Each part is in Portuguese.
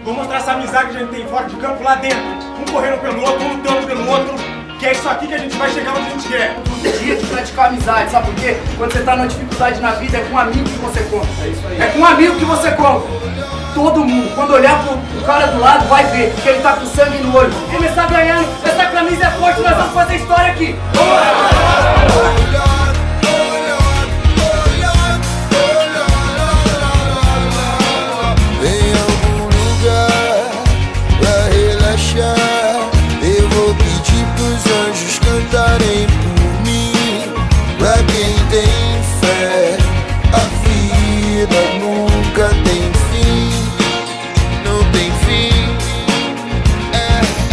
Vou mostrar essa amizade que a gente tem fora de campo lá dentro. Um correndo pelo outro, um lutando pelo outro. Que é isso aqui que a gente vai chegar onde a gente quer. Todo dia de praticar amizade, sabe por quê? Quando você tá numa dificuldade na vida, é com um amigo que você conta. É isso aí. É com um amigo que você conta. Todo mundo, quando olhar pro cara do lado, vai ver que ele tá com sangue no olho. Ele está ganhando, essa camisa é forte, nós vamos fazer história aqui. Vamos lá! Eu vou pedir pros anjos cantarem por mim. Pra quem tem fé, a vida nunca tem fim. Não tem fim.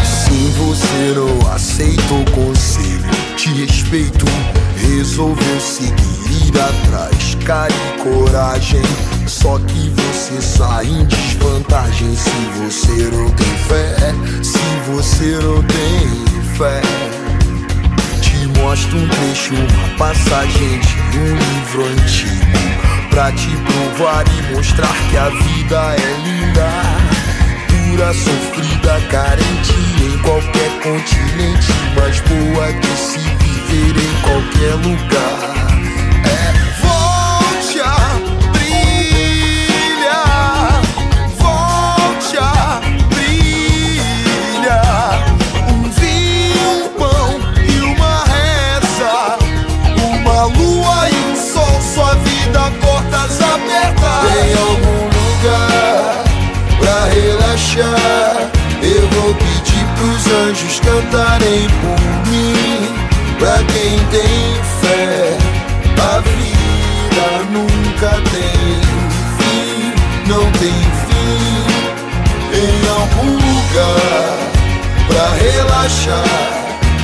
Se você não aceita o conselho, te respeito. Resolveu seguir, ir atrás, cara e coragem. Só que você sai em desvantagem se você não tem fé. Se você não tem fé. Te mostro um trecho, uma passagem de um livro antigo, pra te provar e mostrar que a vida é linda. Dura, sofrida, carente em qualquer continente, mas boa de se viver em qualquer lugar. Volte a brilhar, volte a brilhar. Um vinho, um pão e uma reza, uma lua e um sol, sua vida portas abertas. Tem algum lugar pra relaxar? Eu vou pedir pros anjos cantarem por mim. Pra quem tem fé, a vida nunca tem fim. Não tem fim. Em algum lugar pra relaxar,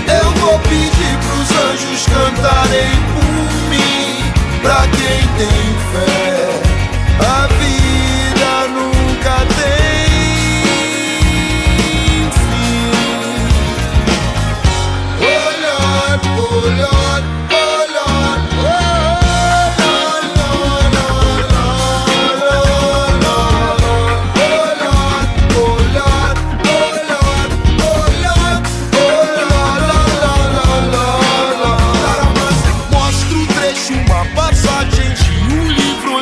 eu vou pedir pros anjos cantarem por mim. Pra quem tem fé, a vida nunca tem fim. Oh Lord, oh Lord, oh Lord, mostra o trecho, uma passagem de um livro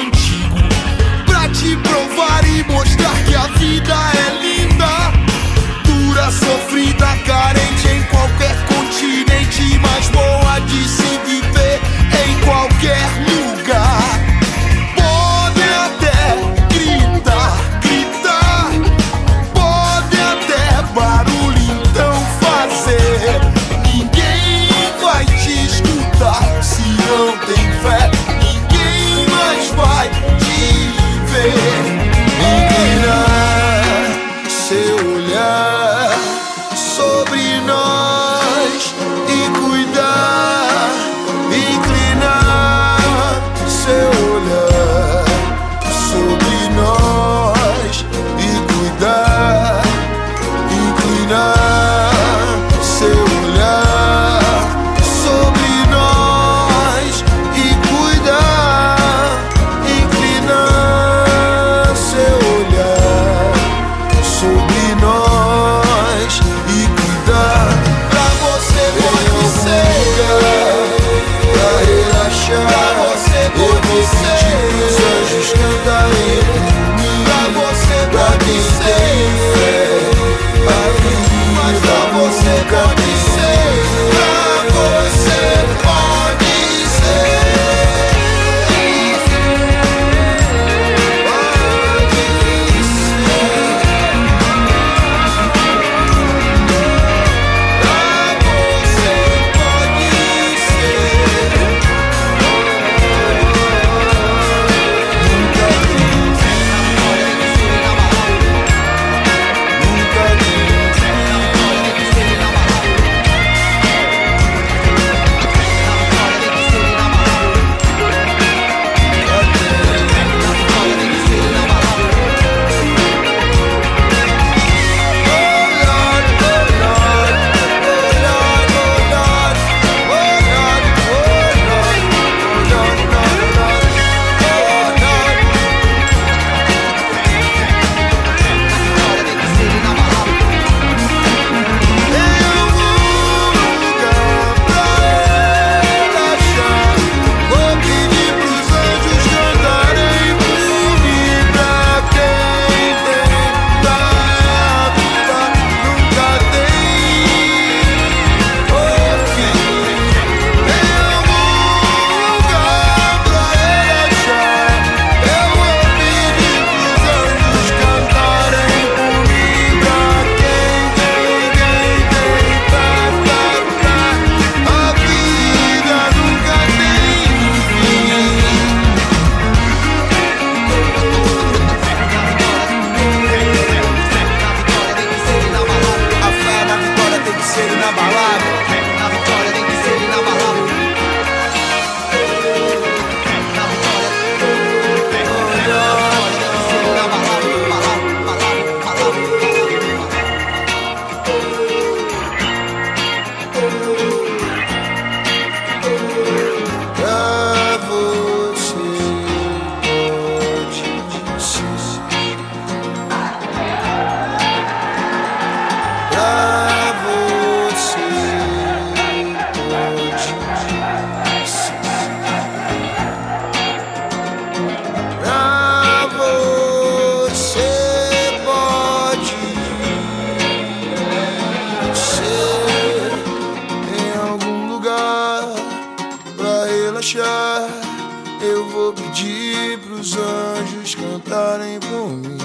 orem por mim.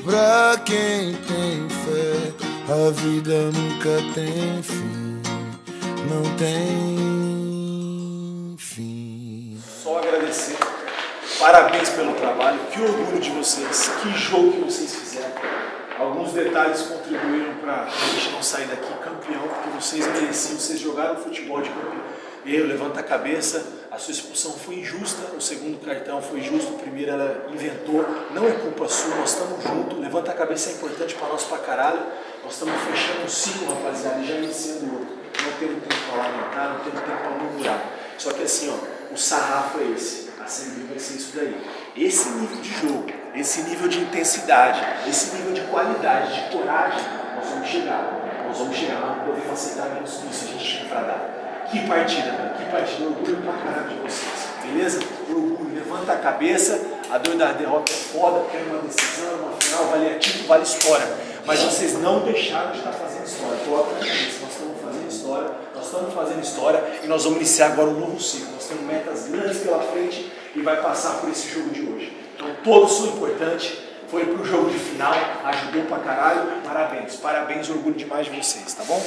Pra quem tem fé, a vida nunca tem fim. Não tem fim. Só agradecer. Parabéns pelo trabalho. Que orgulho de vocês. Que jogo que vocês fizeram. Alguns detalhes contribuíram para a gente não sair daqui campeão, porque vocês mereciam, vocês jogaram futebol de campeão. Levanta a cabeça, a sua expulsão foi injusta, o segundo cartão foi justo, o primeiro ela inventou, não é culpa sua, nós estamos juntos, levanta a cabeça é importante para nós pra caralho, nós estamos fechando um ciclo, rapaziada, e já iniciando outro. Não temos tempo para lamentar, não temos tempo para murmurar. Só que assim, ó, o sarrafo é esse, a Série B vai ser isso daí. Esse nível de jogo, esse nível de intensidade, esse nível de qualidade, de coragem, nós vamos chegar, mas não podemos aceitar menos que isso, a gente tinha pra dar. Que partida, velho, que partida, orgulho pra caralho de vocês, beleza? Orgulho, levanta a cabeça, a dor da derrota é foda, porque é uma decisão, uma final, vale título, vale história, mas vocês não deixaram de estar fazendo história, coloca na cabeça, nós estamos fazendo história e nós vamos iniciar agora um novo ciclo, nós temos metas grandes pela frente e vai passar por esse jogo de hoje. Então todos são importantes, foi pro jogo de final, ajudou pra caralho, parabéns, orgulho demais de vocês, tá bom?